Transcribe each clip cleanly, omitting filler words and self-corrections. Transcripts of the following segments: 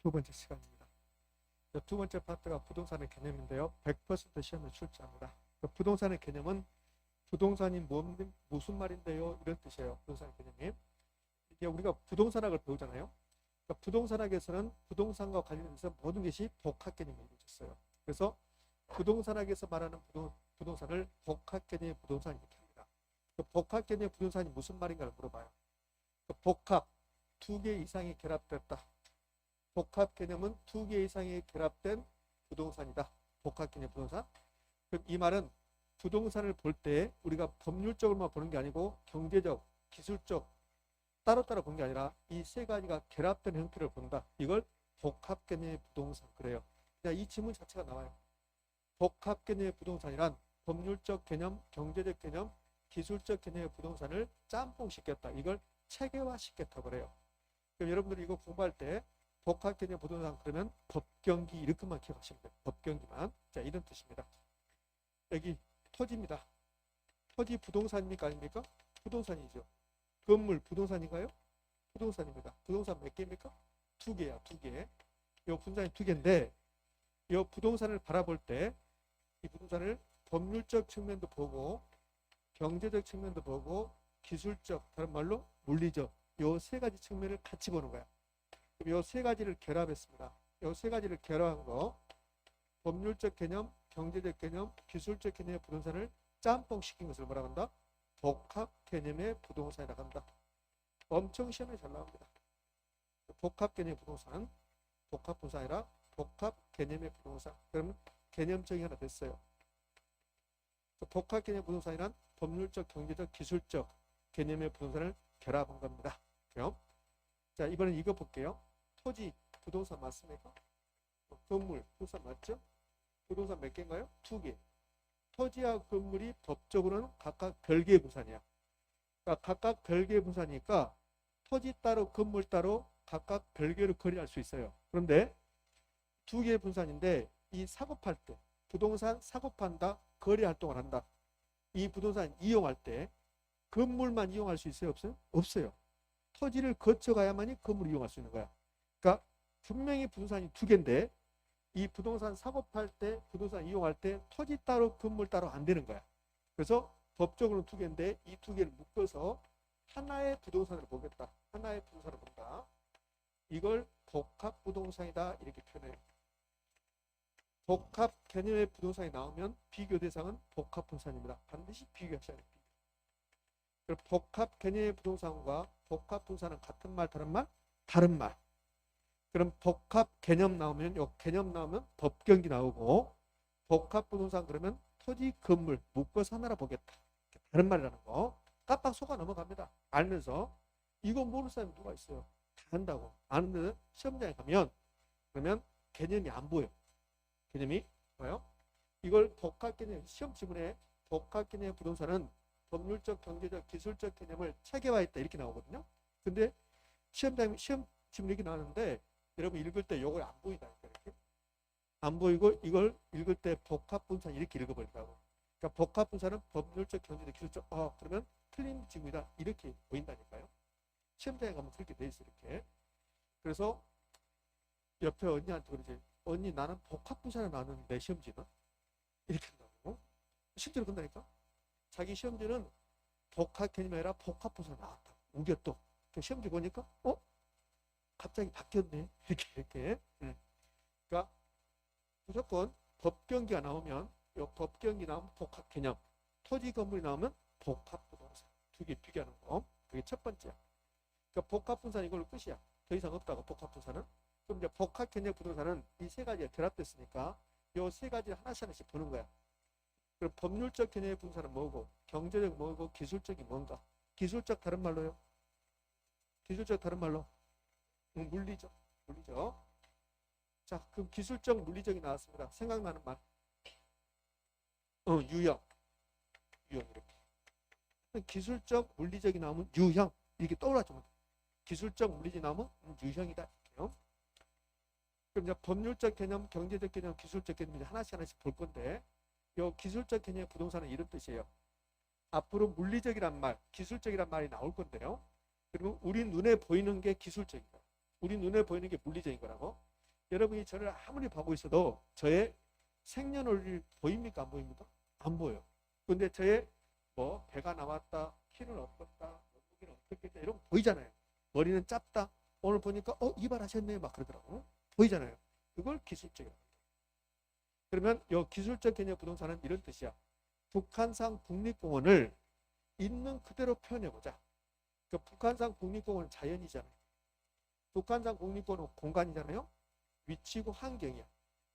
두 번째 시간입니다. 두 번째 파트가 부동산의 개념인데요. 100% 시험에 출제합니다. 부동산의 개념은 부동산이 무슨 말인데요? 이런 뜻이에요. 부동산의 개념이. 이게 우리가 부동산학을 배우잖아요. 그러니까 부동산학에서는 부동산과 관련해서 모든 것이 복합 개념이 이루어졌어요. 그래서 부동산학에서 말하는 부동산을 복합 개념의 부동산 이렇게 합니다. 복합 개념의 부동산이 무슨 말인가를 물어봐요. 복합, 두 개 이상이 결합됐다. 복합 개념은 두 개 이상이 결합된 부동산이다. 복합 개념 부동산. 그럼 이 말은 부동산을 볼 때 우리가 법률적으로만 보는 게 아니고 경제적, 기술적 따로따로 보는 게 아니라 이 세 가지가 결합된 형태를 본다. 이걸 복합 개념의 부동산 그래요. 이 질문 자체가 나와요. 복합 개념의 부동산이란 법률적 개념, 경제적 개념, 기술적 개념의 부동산을 짬뽕시켰다. 이걸 체계화시켰다고 그래요. 그럼 여러분들이 이거 공부할 때 복합 개념 부동산 그러면 법경기 이렇게만 기억하시면 돼요. 법경기만. 자, 이런 뜻입니다. 여기 토지입니다. 토지 부동산입니까? 아닙니까? 부동산이죠. 건물 부동산인가요? 부동산입니다. 부동산 몇 개입니까? 두 개야, 두 개. 이 부동산이 두 개인데 이 부동산을 바라볼 때 이 부동산을 법률적 측면도 보고 경제적 측면도 보고 기술적, 다른 말로 물리적 이 세 가지 측면을 같이 보는 거야. 이 세 가지를 결합했습니다. 이 세 가지를 결합한 거 법률적 개념, 경제적 개념, 기술적 개념의 부동산을 짬뽕 시킨 것을 뭐라고 한다? 복합 개념의 부동산이라고 한다. 엄청 시험에 잘 나옵니다. 복합 개념의 부동산, 복합 부동산이 아니라 복합 개념의 부동산. 그러면 개념적이 하나 됐어요. 복합 개념 부동산이란 법률적, 경제적, 기술적 개념의 부동산을 결합한 겁니다. 그럼 자, 이번엔 이거 볼게요. 토지, 부동산 맞습니까? 건물, 부동산 맞죠? 부동산 몇 개인가요? 두 개. 토지와 건물이 법적으로는 각각 별개의 분산이야. 그러니까 각각 별개의 분산이니까 토지 따로 건물 따로 각각 별개로 거래할 수 있어요. 그런데 두 개의 분산인데 이 사고팔 때 부동산 사고판다, 거래 활동을 한다. 이 부동산 이용할 때 건물만 이용할 수 있어요? 없어요? 없어요. 토지를 거쳐가야만이 건물을 이용할 수 있는 거야. 그러니까 분명히 부동산이 두 개인데 이 부동산 사고팔 때 부동산 이용할 때 토지 따로 건물 따로 안 되는 거야. 그래서 법적으로는 두 개인데 이 두 개를 묶어서 하나의 부동산을 보겠다. 하나의 부동산을 본다. 이걸 복합 부동산이다 이렇게 표현해요. 복합 개념의 부동산이 나오면 비교 대상은 복합 부동산입니다. 반드시 비교하셔야 돼요. 복합 개념의 부동산과 복합 부동산은 같은 말, 다른 말? 다른 말. 그럼 복합 개념 나오면 요 개념 나오면 법경기 나오고 복합 부동산 그러면 토지, 건물 묶어서 하나로 보겠다. 다른 말이라는 거. 깜빡 속아 넘어갑니다. 알면서 이거 모르는 사람이 누가 있어요? 다 한다고. 아는데 시험장에 가면 그러면 개념이 안 보여. 개념이 뭐예요? 이걸 복합 개념 시험 지문에 복합 개념의 부동산은 법률적, 경제적, 기술적 개념을 체계화했다 이렇게 나오거든요. 근데 시험 지문 이렇게 나오는데 여러분 읽을 때 이걸 안 보인다니까 이렇게 안 보이고 이걸 읽을 때 복합 분산 이렇게 읽어버린다고. 그러니까 복합 분산은 법률적, 경제적, 기술적 그러면 틀린 지문이다 이렇게 보인다니까요. 시험장에 가면 그렇게 돼 있어 이렇게. 그래서 옆에 언니한테 그러지. 언니 나는 복합 분산을 나왔는데 시험지는 이렇게 한다고. 실제로 그런다니까. 자기 시험지는 복합 개념이 아니라 복합 분산 나왔다. 우겨 또 시험지 보니까 갑자기 바뀌었네. 이렇게. 그러니까 무조건 법경기가 나오면 이 법경기 나오면 복합 개념, 토지 건물이 나오면 복합 부동산 두 개 비교하는 거. 그게 첫 번째야. 그러니까 복합 분산 이걸로 끝이야. 더 이상 없다고 복합 분산은. 그럼 이제 복합 개념 부동산은 이 세 가지가 결합됐으니까 이 세 가지를 하나씩 보는 거야. 그럼 법률적 개념의 분산은 뭐고, 경제적 뭐고, 기술적이 뭔가. 기술적 다른 말로요. 기술적 다른 말로 물리적. 물리적. 자, 그럼 기술적 물리적이 나왔습니다. 생각나는 말. 유형. 유형 이렇게. 기술적 물리적이 나오면 유형 이렇게 떠올라주면 돼. 기술적 물리적이 나오면 유형이다. 이렇게요. 그럼 이제 법률적 개념, 경제적 개념, 기술적 개념 이제 하나씩 볼 건데 이 기술적 개념의 부동산은 이런 뜻이에요. 앞으로 물리적이란 말, 기술적이란 말이 나올 건데요. 그리고 우리 눈에 보이는 게 기술적인 거야. 우리 눈에 보이는 게 물리적인 거라고. 여러분이 저를 아무리 보고 있어도 저의 생년월일 보입니까? 안 보입니까? 안 보여요. 근데 저의 뭐 배가 나왔다, 키는 어떻다, 무기는 어떻겠다 이런 거 보이잖아요. 머리는 짧다. 오늘 보니까 이발하셨네 막 그러더라고. 보이잖아요. 그걸 기술적이라고. 그러면 이 기술적 개념 부동산은 이런 뜻이야. 북한산 국립공원을 있는 그대로 표현해보자. 그 북한산 국립공원은 자연이잖아요. 북한산 국립공원은 공간이잖아요. 위치고 환경이야.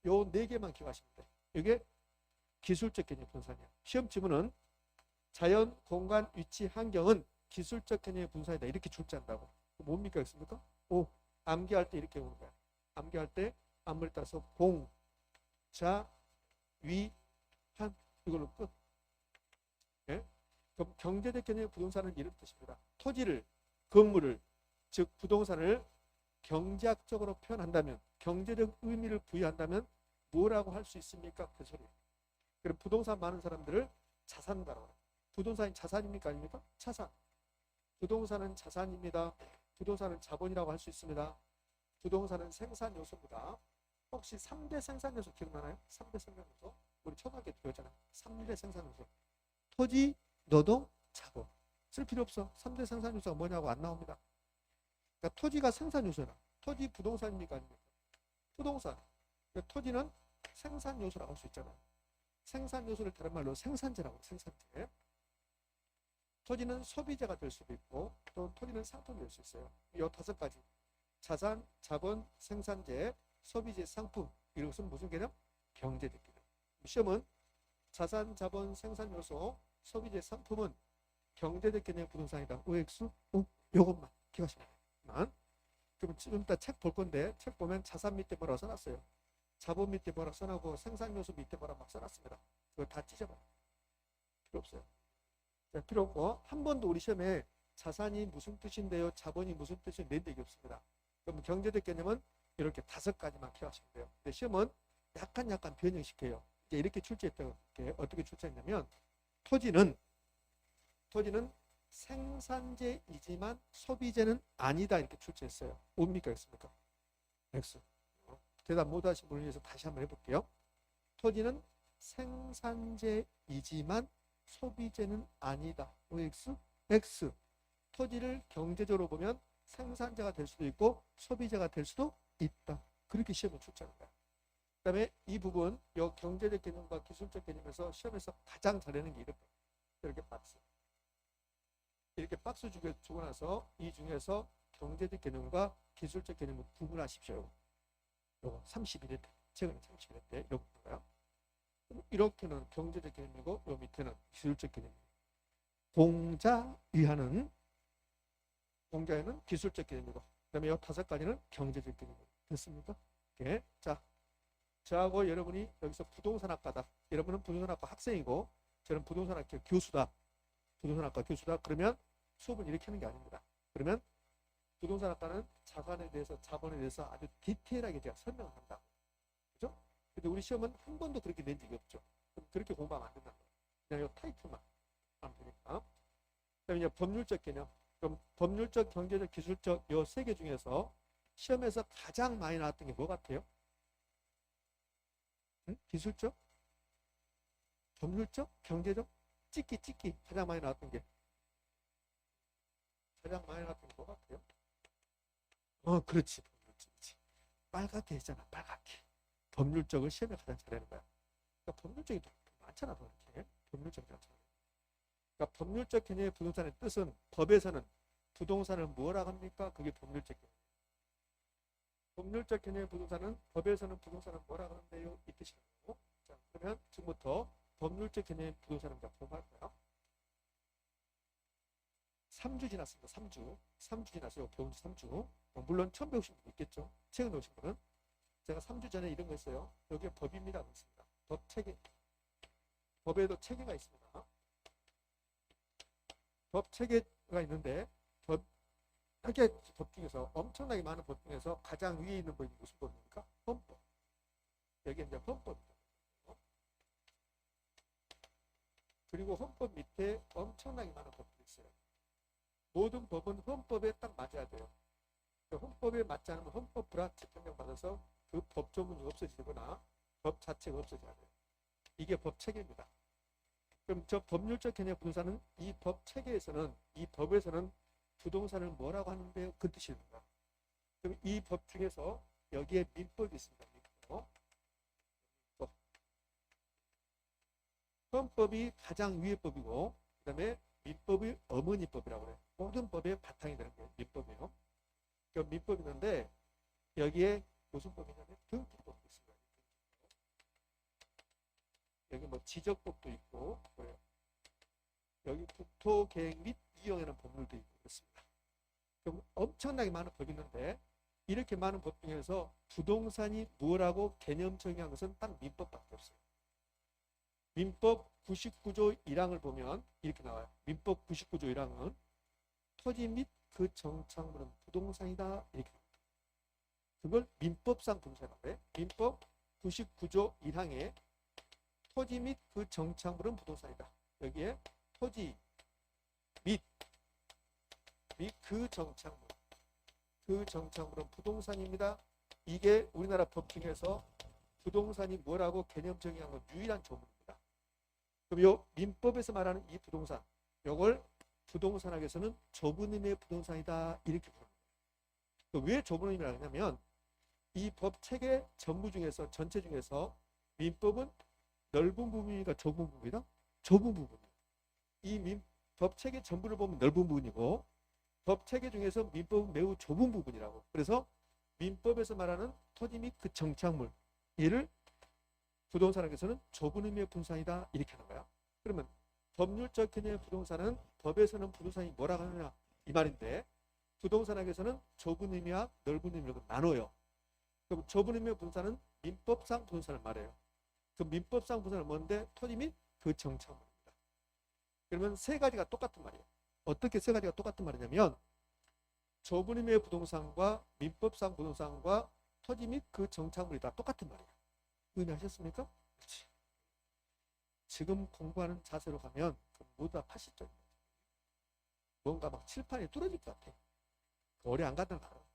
요 네 개만 기억하시면 돼. 이게 기술적 개념 분산이야. 시험 지문은 자연, 공간, 위치, 환경은 기술적 개념의 분산이다. 이렇게 출제한다고. 뭡니까? 있습니까? 오, 암기할 때 이렇게 오는 거야. 암기할 때 암을 따서 공, 자, 위, 한 이걸로 끝. 예? 그럼 경제적 개념의 부동산은 이런 뜻입니다. 토지를, 건물을, 즉 부동산을 경제학적으로 표현한다면, 경제적 의미를 부여한다면 뭐라고 할 수 있습니까? 그 소리예요. 그럼 부동산 많은 사람들을 자산가라고 해요. 부동산이 자산입니까? 아닙니까? 자산. 부동산은 자산입니다. 부동산은 자본이라고 할 수 있습니다. 부동산은 생산 요소입니다. 혹시 3대 생산 요소 기억나나요? 3대 생산 요소. 우리 초등학교 때 배웠잖아요. 3대 생산 요소. 토지, 노동, 자본. 쓸 필요 없어. 3대 생산 요소가 뭐냐고 안 나옵니다. 그러니까 토지가 생산 요소라. 토지 부동산입니까? 아닙니까? 부동산. 그러니까 토지는 생산 요소라고 할 수 있잖아요. 생산 요소를 다른 말로 생산재라고 해요. 생산재. 토지는 소비재가 될 수도 있고 또 토지는 상품이 될 수 있어요. 이 5가지. 자산, 자본, 생산재, 소비재, 상품. 이것은 무슨 개념? 경제적 개념. 시험은 자산, 자본, 생산 요소, 소비재, 상품은 경제적 개념의 부동산이다. OX? 요것만 기억하시면 돼요. 그럼 지금 이따 책 볼 건데 책 보면 자산 밑에 뭐라고 써놨어요. 자본 밑에 뭐라고 써놨고 생산 요소 밑에 뭐라고 막 써놨습니다. 그거 다 찢어봐요. 필요 없어요. 필요 없고 한 번도 우리 시험에 자산이 무슨 뜻인데요, 자본이 무슨 뜻인데요 낸 적이 없습니다. 그럼 경제적 개념은 이렇게 5가지만 기억하시면 돼요. 근데 시험은 약간 변형시켜요. 이제 이렇게 출제했던 게 어떻게 출제했냐면 토지는 생산재이지만 소비재는 아니다 이렇게 출제했어요. 뭡니까? 있습니까? X. 대답 못하신 분을 위해서 다시 한번 해볼게요. 토지는 생산재이지만 소비재는 아니다. OX? X. 토지를 경제적으로 보면 생산재가 될 수도 있고 소비재가 될 수도 있다. 그렇게 시험에 출제하는 거야. 그 다음에 이 부분, 이 경제적 개념과 기술적 개념에서 시험에서 가장 잘하는 게 이렇게 박스. 이렇게 박스 주고 나서 이 중에서 경제적 개념과 기술적 개념을 구분하십시오. 요거 31회 때, 최근에 31회 때 이렇게 거예요. 이렇게는 경제적 개념이고 요 밑에는 기술적 개념이에요. 공자 위하는 기술적 개념이고 그다음에 이 5가지는 경제적 개념이에요. 됐습니까? 예. 자, 저하고 여러분이 여기서 부동산학과다. 여러분은 부동산학과 학생이고 저는 부동산학과 교수다. 그러면 수업은 이렇게 하는 게 아닙니다. 그러면 부동산학과는 자산에 대해서 자본에 대해서 아주 디테일하게 제가 설명을 한다. 그죠? 근데 우리 시험은 한 번도 그렇게 낸 적이 없죠. 그렇게 공부하면 안 된다는 거예요. 그냥 이 타이틀만 하면 되니까. 그다음에 이제 법률적 개념. 그럼 법률적, 경제적, 기술적 이 3개 중에서 시험에서 가장 많이 나왔던 게 뭐 같아요? 응? 기술적? 법률적? 경제적? 찍기 가장 많이 나왔던 게 뭐 같아요? 그렇지. 법률적이지. 빨갛게 했잖아. 빨갛게. 법률적을 시험에 가장 잘하는 거야. 그러니까 법률적이 더 많잖아. 더 이렇게. 법률적이 더 잘해. 그러니까 법률적 개념의 부동산의 뜻은 법에서는 부동산을 뭐라고 합니까? 그게 법률적 개념. 법률적 개념의 부동산은 법에서는 부동산을 뭐라고 하는데요? 이 뜻이고. 자, 그러면 지금부터 법률적 개념의 부동산을 공부할 거야. 3주 지났습니다. 3주 지났어요. 배운 지 3주. 물론 처음 배우신 분도 있겠죠. 최근 배우신 분은. 제가 3주 전에 이런 거 했어요. 여기에 법입니다. 있습니다. 법 체계. 법에도 체계가 있습니다. 법 체계가 있는데 법 중에서 엄청나게 많은 법 중에서 가장 위에 있는 법이 무슨 법입니까? 헌법. 여기 이제 헌법입니다. 그리고 헌법 밑에 엄청나게 많은 법들이 있어요. 모든 법은 헌법에 딱 맞아야 돼요. 헌법에 맞지 않으면 헌법 불합치 판정 받아서 그 법 조문이 없어지거나 법 자체가 없어져야 돼요. 이게 법 체계입니다. 그럼 저 법률적 개념 부동산은 이 법 체계에서는 이 법에서는 부동산을 뭐라고 하는데요? 그 뜻입니다. 그럼 이 법 중에서 여기에 민법이 있습니다. 민법. 헌법이 가장 위의 법이고 그다음에 민법이 어머니법이라고 해요. 모든 법의 바탕이 되는 게 민법이에요. 그 민법이 있는데 여기에 무슨 법이냐면 등기법도 있습니다. 여기 뭐 지적법도 있고 그래요. 여기 국토계획 및 이용하는 법률도 있고 그렇습니다. 그럼 엄청나게 많은 법이 있는데 이렇게 많은 법 중에서 부동산이 뭐라고 개념 정의한 것은 딱 민법밖에 없어요. 민법 99조 1항을 보면 이렇게 나와요. 민법 99조 1항은 토지 및 그 정착물은 부동산이다 이렇게 나옵니다. 그걸 민법상 부동산이라고 해요. 민법 99조 1항에 토지 및 그 정착물은 부동산이다. 여기에 토지 및 그 정착물, 그 정착물은 부동산입니다. 이게 우리나라 법 중에서 부동산이 뭐라고 개념 정의한 건 유일한 조문입니다. 그럼 요 민법에서 말하는 이 부동산, 요걸 부동산학에서는 좁은 의미의 부동산이다 이렇게 부릅니다. 왜 좁은 의미라고 하냐면 이 법 체계 전부 중에서 전체 중에서 민법은 넓은 부분이니까 좁은 부분이다. 좁은 부분이에요. 이 법 체계 전부를 보면 넓은 부분이고 법 체계 중에서 민법은 매우 좁은 부분이라고. 그래서 민법에서 말하는 토지 및 그 정착물 얘를 부동산학에서는 좁은 의미의 부동산이다 이렇게 하는 거야. 그러면 법률적 개념의 부동산은 법에서는 부동산이 뭐라고 하느냐 이 말인데 부동산학에서는 좁은 의미와 넓은 의미로 나눠요. 그럼 좁은 의미의 부동산은 민법상 부동산을 말해요. 그 민법상 부동산은 뭔데? 토지 및 그 정착물입니다. 그러면 세 가지가 똑같은 말이에요. 어떻게 세 가지가 똑같은 말이냐면 좁은 의미의 부동산과 민법상 부동산과 토지 및 그 정착물이 다 똑같은 말이에요. 의미하셨습니까? 그렇지. 지금 공부하는 자세로 가면 모두 다 80점입니다. 뭔가 막 칠판이 뚫어질 것 같아. 오래 안 간다는 거 알아.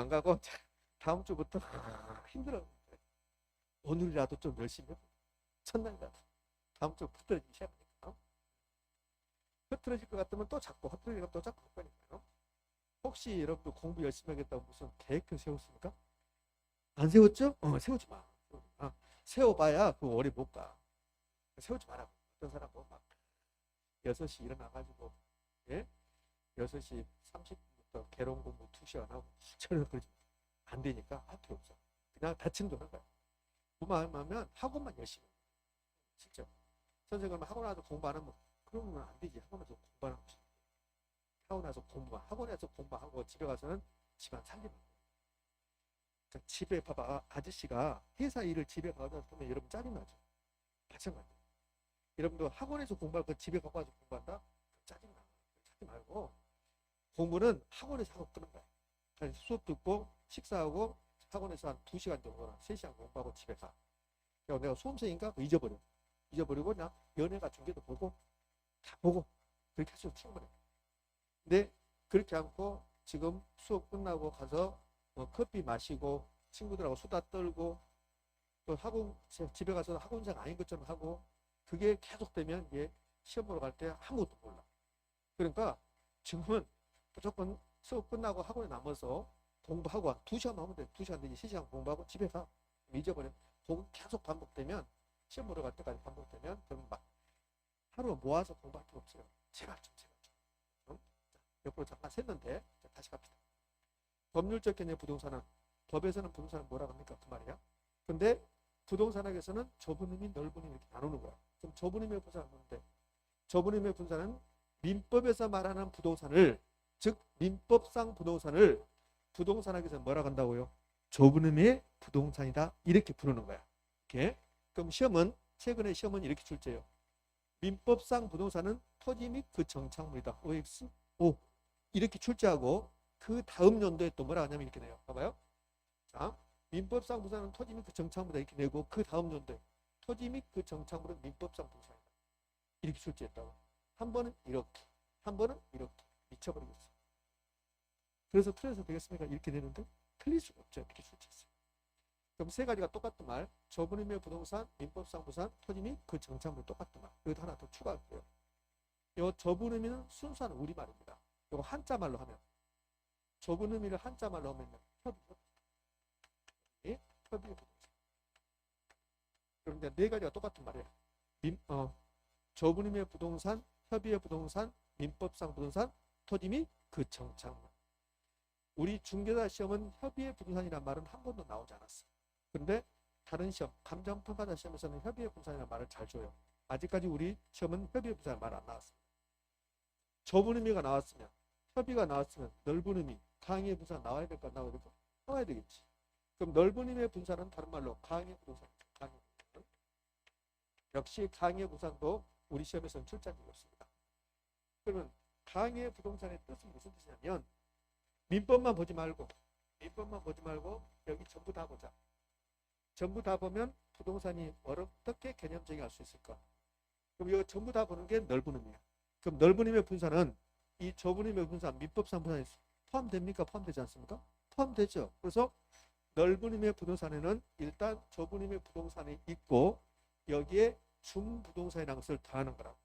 안 가고 다음 주부터 힘들어. 오늘이라도 좀 열심히 해보자. 첫날이라도. 다음 주 흐트러지기 시작하니까. 흐트러질 것 같으면 또 잡고 흐트러지면 또 잡고 할 거니까요. 혹시 여러분도 공부 열심히 하겠다고 무슨 계획표 세웠습니까? 안 세웠죠? 세우지 마. 세워봐야 그 오래 못 가. 세우지 마라. 어떤 사람은 막 6시 일어나가지고 예? 6시 30분부터 개론 공부 2시간 하고 전혀 그러지 안 되니까 할 필요 없어. 그냥 다친 돈 한 거야. 공부하면 학원만 열심히 해. 진짜. 선생님은 학원 와서 공부 안 하면 그러면 안 되지. 학원에서 공부하는 거지. 학원에서 공부만 학원에서 공부하고 집에 가서는 집안 살림을 그러니까 집에 봐봐. 아저씨가 회사 일을 집에 가서 보면 여러분 짜증나죠. 마찬가지. 여러분도 학원에서 공부할 거 집에 가서 공부한다? 짜증나. 하지 말고 공부는 학원에서 하고 끄는 거야. 수업 듣고 식사하고 학원에서 한 2시간 정도나 3시간 공부하고 집에 가. 내가 수험생인가? 잊어버리고 그냥 연예가 중계도 보고 다 보고 그렇게 해서 충분해. 근데 그렇게 않고 지금 수업 끝나고 가서 커피 마시고 친구들하고 수다 떨고 또 학원 집에 가서 학원생 아닌 것처럼 하고 그게 계속되면 얘 시험 보러 갈 때 아무것도 몰라. 그러니까 지금은 무조건 수업 끝나고 학원에 남아서 공부하고 2시간 하면 돼. 2시간 내지 3시간 공부하고 집에 가. 잊어버려. 그거 계속 반복되면 시험 보러 갈 때까지 반복되면 그럼 막 하루 모아서 공부할 필요 없어요. 제발 좀. 옆으로 잠깐 샜는데 다시 갑시다. 법률적 개념의 부동산은 법에서는 부동산을 뭐라고 합니까? 그 말이야. 근데 부동산학에서는 좁은 의미, 넓은 의미 이렇게 나누는 거야. 그럼 좁은 의미의 부동산은 뭔데? 좁은 의미의 부동산은 민법에서 말하는 부동산을 즉 민법상 부동산을 부동산학에서 뭐라고 한다고요? 좁은 의미의 부동산이다 이렇게 부르는 거야. 이렇게. 그럼 시험은 최근에 시험은 이렇게 출제해요. 민법상 부동산은 토지 및 그 정착물이다. OX, O 이렇게 출제하고 그 다음 연도에 또 뭐라 하냐면 이렇게 내요. 봐봐요. 자, 민법상 부동산은 토지 및 그 정착물이다 이렇게 내고 그 다음 연도에 토지 및 그 정착물은 민법상 부동산이다. 이렇게 출제했다고. 한 번은 이렇게, 한 번은 이렇게 미쳐버리겠어. 그래서 틀려서 되겠습니까? 이렇게 되는데 틀릴 수가 없죠. 이렇게 출제했어요. 그럼 세 가지가 똑같은 말. 좁은 의미의 부동산, 민법상 부산, 토지 및 그 정착물 똑같은 말. 여기도 하나 더 추가할게요. 이 좁은 의미는 순수한 우리말입니다. 이거 한자말로 하면 좁은 의미를 한자말로 하면 협의죠. 협의의 부동산. 그럼 이제 네 가지가 똑같은 말이에요. 좁은 의미의 부동산, 협의의 부동산, 민법상 부동산, 토지 및 그 정착물. 우리 중개사 시험은 협의의 부동산이라는 말은 한 번도 나오지 않았어요. 그런데 다른 시험, 감정평가자 시험에서는 협의의 부동산이라는 말을 잘 줘요. 아직까지 우리 시험은 협의의 부동산이라는 말 안 나왔습니다. 좁은 의미가 나왔으면, 협의가 나왔으면 넓은 의미, 강의의 부동산 나와야 될까? 나와야 될까? 나와야 되겠지. 그럼 넓은 의미의 부동산은 다른 말로 강의의 부동산. 강의의 부동산. 역시 강의의 부동산도 우리 시험에서는 출제한 적이 없습니다. 그러면 강의의 부동산의 뜻은 무슨 뜻이냐면 민법만 보지 말고 여기 전부 다 보자. 전부 다 보면 부동산이 어떻게 개념적이 할 수 있을까? 그럼 이거 전부 다 보는 게 넓은 의미야. 그럼 넓은 의미의 분산은 이 좁은 의미의 분산, 민법상 분산에 포함됩니까? 포함되지 않습니까? 포함되죠. 그래서 넓은 의미의 부동산에는 일단 좁은 의미의 부동산이 있고 여기에 중부동산이라는 것을 더하는 거라고.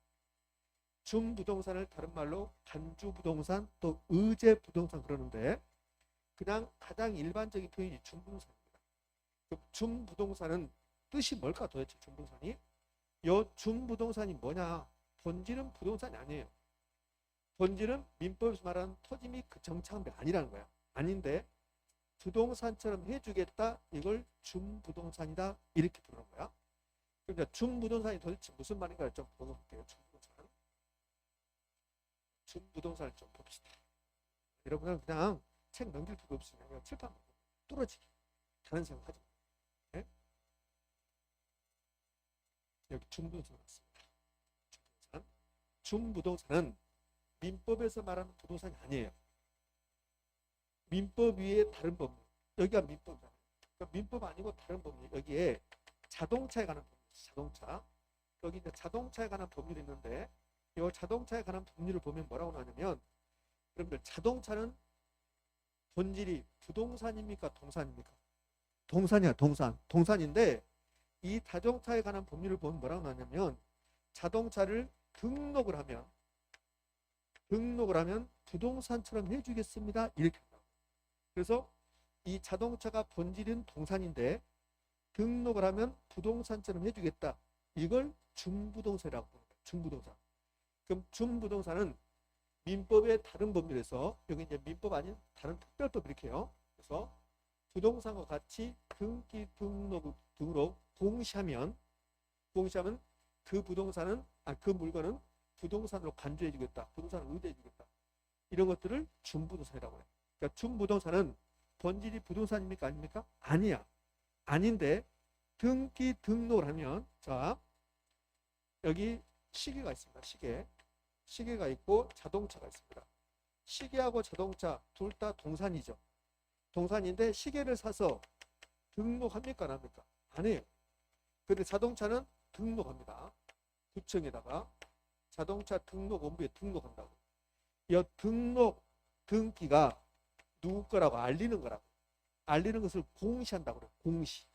중부동산을 다른 말로 간주부동산 또 의제부동산 그러는데 그냥 가장 일반적인 표현이 중부동산입니다. 그 중부동산은 뜻이 뭘까 도대체 중부동산이? 요 중부동산이 뭐냐? 본질은 부동산이 아니에요. 본질은 민법에서 말하는 토지 및 그 정착물이 아니라는 거야. 아닌데 부동산처럼 해주겠다. 이걸 중부동산이다. 이렇게 부르는 거야. 그러니까 중부동산이 도대체 무슨 말인가 좀 보볼게요. 중부동산을 좀 봅시다. 여러분은 그냥 책 넘길 필요 없으면 그냥 칠판 뚫어지기. 다른 생각하지 마. 네? 여기 중부동산 왔습니다. 중부동산은 민법에서 말하는 부동산이 아니에요. 민법 위에 다른 법률. 여기가 민법이잖아요. 그러니까 민법 아니고 다른 법률. 여기에 자동차에 관한 법률. 자동차. 여기 이제 자동차에 관한 법률이 있는데 이 자동차에 관한 법률을 보면 뭐라고 나오냐면 여러분들 자동차는 본질이 부동산입니까? 동산입니까? 동산이야. 동산인데 이 자동차에 관한 법률을 보면 뭐라고 나오냐면 자동차를 등록을 하면 부동산처럼 해주겠습니다. 이렇게 한다고. 그래서 이 자동차가 본질은 동산인데 등록을 하면 부동산처럼 해주겠다. 이걸 중부동산이라고 부릅니다. 중부동산. 그럼 중부동산은 민법의 다른 법률에서 여기 이제 민법 아닌 다른 특별법 이렇게 해요. 그래서 부동산과 같이 등기 등록 동시하면 그 부동산은 그 물건은 부동산으로 간주해 주겠다. 부동산을 의뢰해 주겠다. 이런 것들을 중부동산이라고 해요. 그러니까 중부동산은 본질이 부동산입니까? 아닙니까? 아니야. 아닌데 등기 등록을 하면 자 여기 시계가 있습니다. 시계가 있고 자동차가 있습니다. 시계하고 자동차 둘 다 동산이죠. 동산인데 시계를 사서 등록합니까? 안 합니까? 안 해요. 근데 자동차는 등록합니다. 구청에다가 자동차 등록원부에 등록한다고. 이 등기가 누구 거라고 알리는 거라고. 알리는 것을 공시한다고 그래요. 공시.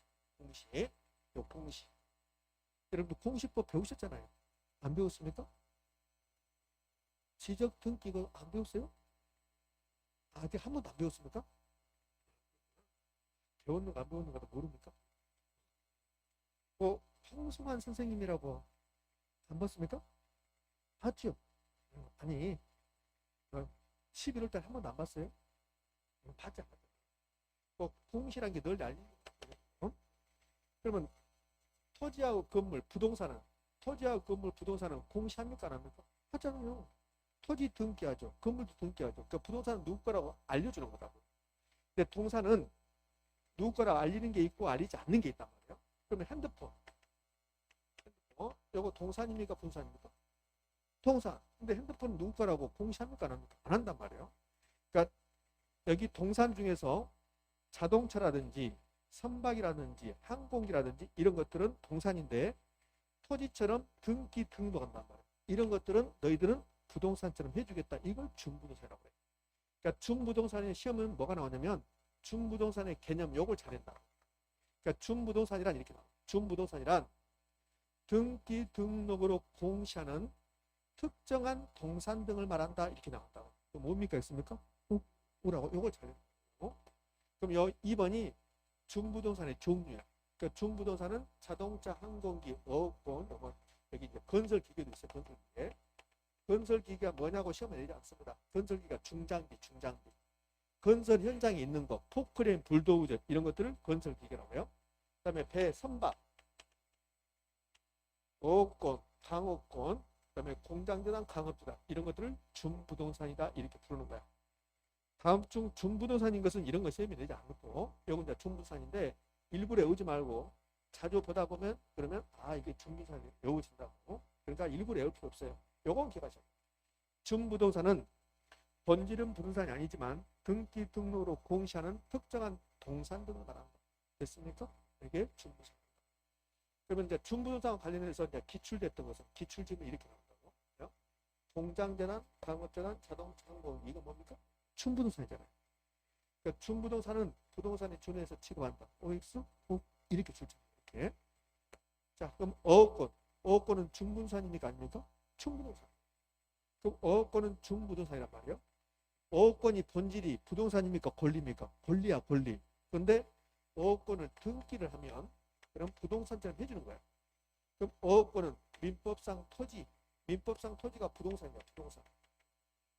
여러분들 공시법 배우셨잖아요. 안 배웠습니까? 지적 등기 이거 안 배웠어요? 아직 한 번도 안 배웠습니까? 배웠는가 안 배웠는가도 모릅니까? 홍수만 선생님이라고 안 봤습니까? 봤죠? 아니 11월 달 한 번도 안 봤어요? 봤지? 공시란 게 널리 알리는 거예요. 그러면 토지하고 건물, 부동산은 공시합니까? 안 합니까? 하잖아요. 토지 등기하죠. 건물도 등기하죠. 그러니까 부동산은 누구 거라고 알려주는 거라고. 근데 동산은 누구 거라고 알리는 게 있고 알리지 않는 게 있단 말이에요. 그러면 핸드폰. 이거 동산입니까? 분산입니까? 동산. 근데 핸드폰은 누구 거라고 공시합니까? 안 합니까? 안 한단 말이에요. 그러니까 여기 동산 중에서 자동차라든지 선박이라든지 항공기라든지 이런 것들은 동산인데 토지처럼 등기 등록한단 말이에요. 이런 것들은 너희들은 부동산처럼 해주겠다. 이걸 중부동산이라고 해요. 그러니까 중부동산의 시험은 뭐가 나오냐면 준부동산의 개념 요걸 잘했다. 그러니까 준부동산이란 이렇게 나와. 준부동산이란 등기 등록으로 공시하는 특정한 동산 등을 말한다 이렇게 나왔다. 뭡니까 있습니까? 뭐라고? 요걸 잘했다. 그럼 2번이 준부동산의 종류야. 그러니까 준부동산은 자동차, 항공기, 어업권, 여기 이제 건설기계도 있어요. 건설기계. 건설기계가 뭐냐고 시험에 내지 않습니다. 건설기계가 중장비. 건설 현장에 있는 거, 포크레인, 불도우저 이런 것들을 건설기계라고 해요. 그 다음에 배, 선박, 어업권, 강업권, 그 다음에 공장재단, 강업재단 이런 것들을 준부동산이다 이렇게 부르는 거야. 다음 중 준부동산인 것은 이런 거 시험에 내지 않고 이건 이제 준부동산인데 일부러 외우지 말고 자주 보다 보면 그러면 이게 준부동산이 외워진다고. 그러니까 일부러 외울 필요 없어요. 요건 기억하셔야 돼요. 준부동산은 본질은 부동산이 아니지만 등기 등록으로 공시하는 특정한 동산 등을 말합니다. 됐습니까? 이게 준부동산. 그러면 이제 준부동산 관련해서 이제 기출됐던 것은 기출지는 이렇게 나온다고. 공장재단, 강업재단, 자동차, 항공 이거 뭡니까? 준부동산이잖아요. 그러니까 준부동산은 부동산에 준해서 취급한다. OX 이렇게 출제. 이렇게. 자, 그럼 어업권은 준부동산입니까 아닙니까? 준부동산. 그럼 어업권은 준부동산이란 말이에요. 어업권이 본질이 부동산입니까? 권리입니까? 권리야, 권리. 그런데 어업권을 등기를 하면 그럼 부동산처럼 해주는 거야. 그럼 어업권은 민법상 토지가 부동산이야, 부동산.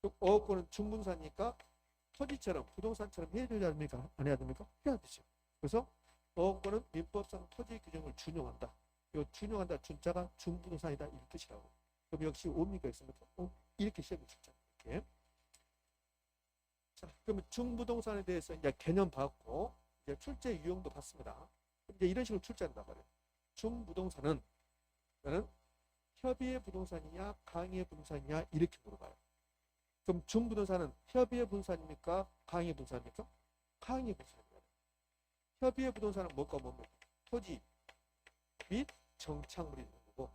그럼 어업권은 준부동산이니까 토지처럼 부동산처럼 해야 되지 않습니까? 안 해야 됩니까? 해야 되죠. 그래서 어업권은 민법상 토지 규정을 준용한다. 이 준용한다 준자가 준부동산이다 이 뜻이라고. 그럼 역시 옵니까 있습니까? 이렇게 시험에 출제. 이렇게. 자, 그러면 준부동산에 대해서 이제 개념 봤고 이제 출제 유형도 봤습니다. 이제 이런 식으로 출제한단 말이에요. 준부동산은 협의의 부동산이냐 강의의 부동산이냐 이렇게 물어봐요. 그럼 준부동산은 협의의 부동산입니까? 강의의 부동산입니까? 강의의 부동산입니다. 협의의 부동산은 뭡니까? 토지 및 정착물이 있는 거고,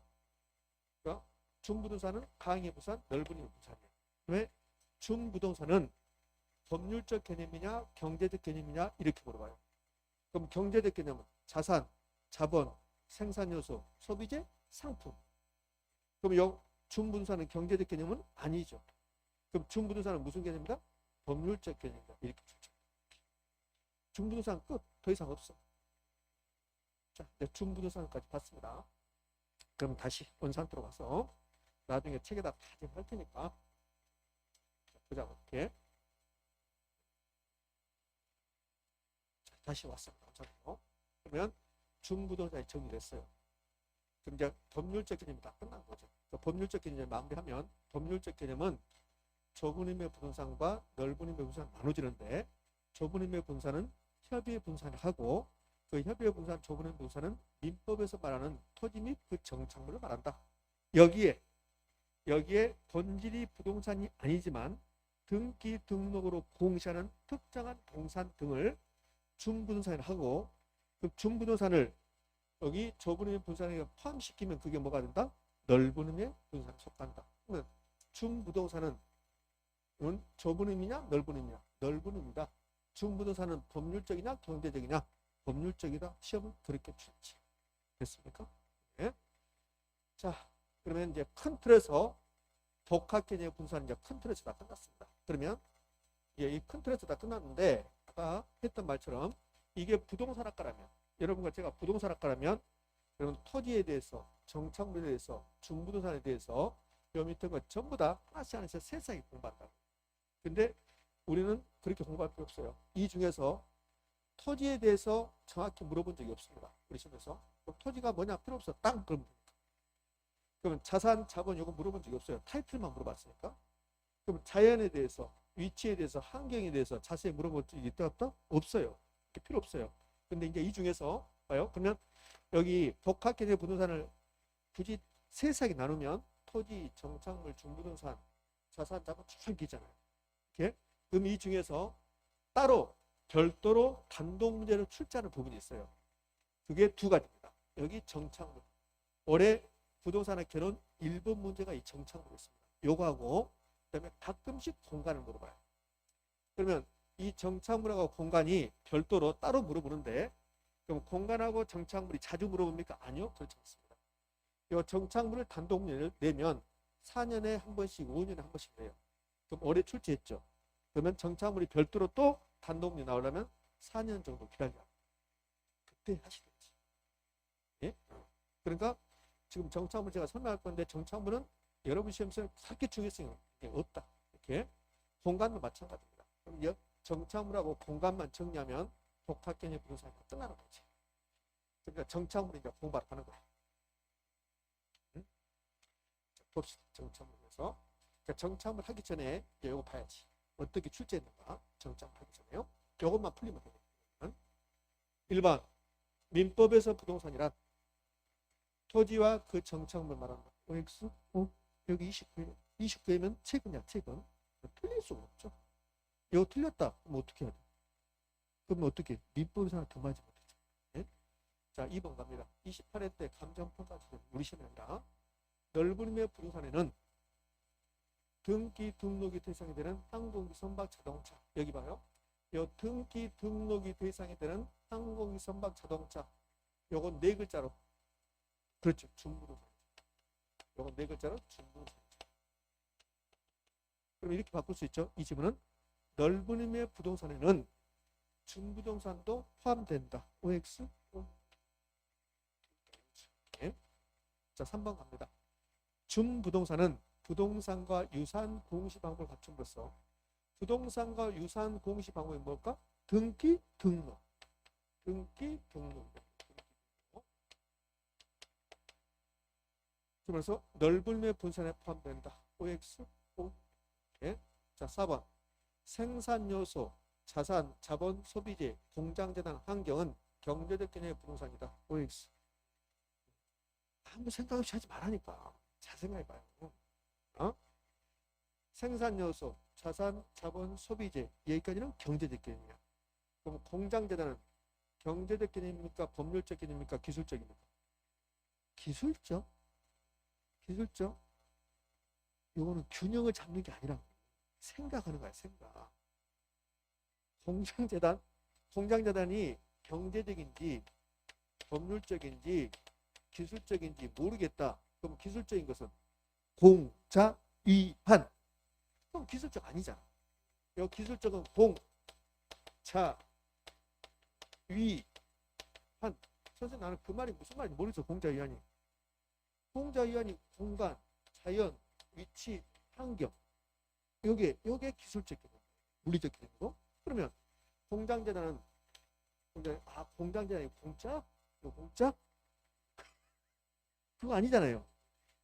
그러니까 준부동산은 강의의 부동산, 넓은 힘의 부동산이에요. 왜? 준부동산은 법률적 개념이냐 경제적 개념이냐 이렇게 물어봐요. 그럼 경제적 개념은 자산, 자본, 생산요소, 소비재, 상품. 그럼 준부동산은 경제적 개념은 아니죠. 그럼 준부동산은 무슨 개념이다? 법률적 개념이다. 이렇게 주죠. 준부동산 끝. 더 이상 없어. 자, 이제 준부동산까지 봤습니다. 그럼 다시 원산으로 가서 나중에 책에다 다 할 테니까 보자 볼게. 다시 왔습니다. 그러면 준부동산이 정리됐어요. 그럼 이제 법률적 개념이 다 끝난 거죠. 그러니까 법률적 개념을 마무리하면 법률적 개념은 좁은 의미의 부동산과 넓은 의미의 부동산 나눠지는데 좁은 의미의 부동산은 협의의 부동산을 하고 그 협의의 부동산, 좁은 의미의 부동산은 민법에서 말하는 토지 및 그 정착물을 말한다. 여기에 본질이 부동산이 아니지만 등기 등록으로 공시하는 특정한 동산 등을 준부동산을 하고 그 준부동산을 여기 좁은 의미의 부동산에 포함시키면 그게 뭐가 된다? 넓은 의미의 부동산에 속한다. 그러면 준부동산은 좁은 의미냐 넓은 의미냐? 넓은 의미다. 준부동산은 법률적이냐 경제적이냐? 법률적이다. 시험은 그렇게 출제. 됐습니까? 네. 자, 그러면 이제 큰 틀에서 복합개념의 분수는 이제 큰 틀에서 다 끝났습니다. 그러면 이 큰 틀에서 다 끝났는데 아까 했던 말처럼 이게 부동산학과라면 여러분과 제가 부동산학과라면 여러분 토지에 대해서 정착물에 대해서 준부동산에 대해서 요 밑에 거 전부 다 하나씩 세세하게 공부한다. 근데 우리는 그렇게 공부할 필요 없어요. 이 중에서 토지에 대해서 정확히 물어본 적이 없습니다. 우리 시험에서. 토지가 뭐냐 필요 없어. 땅 그러면 됩니까? 그러면 자산, 자본 이거 물어본 적이 없어요. 타이틀만 물어봤으니까. 그럼 자연에 대해서, 위치에 대해서, 환경에 대해서 자세히 물어볼 적이 있다 없다? 없어요. 필요 없어요. 근데 이제 이 중에서 봐요. 그러면 여기 복합개념 부동산을 굳이 세세하게 나누면 토지, 정착물, 준부동산, 자산, 자본 쭉 있잖아요. 이렇게. 그럼 이 중에서 따로 별도로 단독 문제로 출제하는 부분이 있어요. 그게 두 가지입니다. 여기 정착물. 올해 부동산학 개론 1번 문제가 이 정착물이 있습니다. 요거하고 그다음에 가끔씩 공간을 물어봐요. 그러면 이 정착물하고 공간이 별도로 따로 물어보는데, 그럼 공간하고 정착물이 자주 물어봅니까? 아니요, 그렇지 않습니다. 이 정착물을 단독 내면 4년에 한 번씩, 5년에 한 번씩 내요. 그럼 올해 출제했죠. 그러면 정착물이 별도로 또 단독 나오려면 4년 정도 기다려야 합니다. 그때 하시겠지. 예? 그러니까 지금 정착물 제가 설명할 건데, 정착물은 여러분 시험에서 그렇게 중요성이 없다. 이렇게 공간도 마찬가지입니다. 그럼 정착물하고 공간만 정리하면 복합개념 부동산이 끝나는 거지. 그러니까 정착물이 이제 공부를 하는 거야. 응? 봅시다. 정착물에서. 그러니까 정착물 하기 전에 이거 봐야지. 어떻게 출제했는가. 정착물 하기 전에요. 이것만 풀리면 되거든요. 1번 민법에서 부동산이란 토지와 그 정착물 말한다. OX? 여기 29회면 최근이야, 최근. 틀릴 수가 없죠. 이거 틀렸다. 그럼 어떻게 해야 돼? 그러면 어떻게? 민법에서 하나 더 맞으면 되죠. 네? 자, 2번 갑니다. 28회 때 감정평가 지금 우리 시험이 아니라 넓은 의미의 부동산에는 등기 등록이 대상이 되는 항공기 선박 자동차. 여기 봐요. 요 등기 등록이 대상이 되는 항공기 선박 자동차. 요건 네 글자로. 그렇죠. 준부동산. 요건 네 글자로 준부동산. 그럼 이렇게 바꿀 수 있죠. 이 지문은 넓은 의미의 부동산에는 준부동산도 포함된다. OX? 네. 자, 3번 갑니다. 준부동산은 부동산과 유사한 공시 방법을 갖춤으로써 부동산과 유사한 공시 방법이 뭘까? 등기, 등록. 등기, 등록. 그래서 넓은 의미의 부동산에 포함된다. OX? O. 네. 자, 4번. 생산 요소, 자산, 자본, 소비재, 공장재단, 환경은 경제적 개념의 부동산이다. OX. 아무 생각 없이 하지 말라니까. 잘 생각해봐요. 생산 요소, 자산, 자본, 소비재, 여기까지는 경제적 개념이야. 그럼 공장재단은 경제적 개념입니까? 법률적 개념입니까? 기술적입니까? 기술적? 기술적? 이거는 균형을 잡는 게 아니라 생각하는 거야, 생각. 공장재단이 경제적인지 법률적인지 기술적인지 모르겠다. 그럼 기술적인 것은 공자 위반. 그럼 기술적 아니잖아. 이 기술적은 공자 위반. 선생님 나는 그 말이 무슨 말인지 모르겠어. 공자 위반이. 공자 위반이 공간, 자연, 위치, 환경. 요게 기술적 개념, 물리적 개념이고. 그러면 공장재단은 공장재단이 공짜? 공짜? 그거 아니잖아요.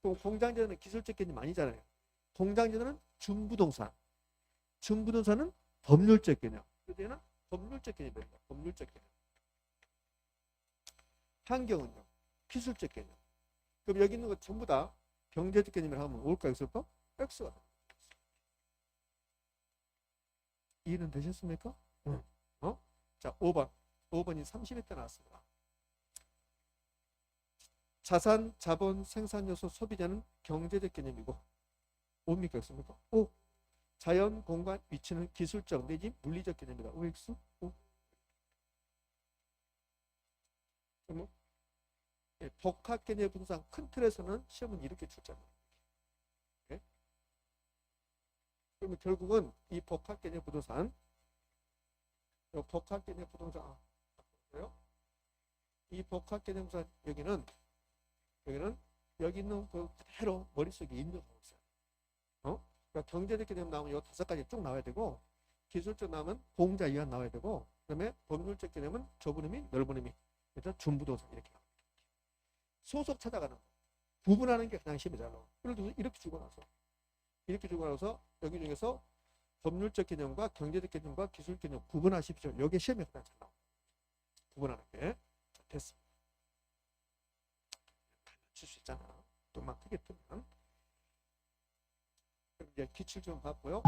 그럼 공장재단은 기술적 개념 아니잖아요. 공장재단은 준부동산. 준부동산은 법률적 개념. 그래서 얘는 법률적 개념입니다. 법률적 개념. 환경은요? 기술적 개념. 그럼 여기 있는 거 전부 다 경제적 개념을 하면 올까 있을까? X가. 이해는 되셨습니까? 응. 자, 5번. 5번이 30회 때 나왔습니다. 자산, 자본, 생산요소, 소비자는 경제적 개념이고 뭡니까? 있습니까? O. 자연, 공간, 위치는 기술적 내지 물리적 개념이다. OX? O. 그러면 복합 개념의 부동산 큰 틀에서는 시험은 이렇게 출제합니다. 네? 그러면 결국은 이 복합 개념 부동산 복합 개념 부동산 이 복합 개념 부동산 여기는 여기 있는 그 그대로 머릿속에 입력하고 있어요. 그러니까 경제적 개념 나오면 이 5가지 쭉 나와야 되고 기술적 나오면 공자 이한 나와야 되고 그다음에 법률적 개념은 좁은 의미, 넓은 의미. 그래서 준부동산 이렇게 나옵니다. 소속 찾아가는 거. 구분하는 게 그냥 시험이 잘 나와. 예를 들어서 이렇게 주고 나서 여기 중에서 법률적 개념과 경제적 개념과 기술 개념 구분하십시오. 이게 시험에 그냥 잘 나와. 구분하는 게. 자, 됐습니다. 칠 수 있잖아. 또 막 크게 뜨면. 이제 기출 좀 봤고요.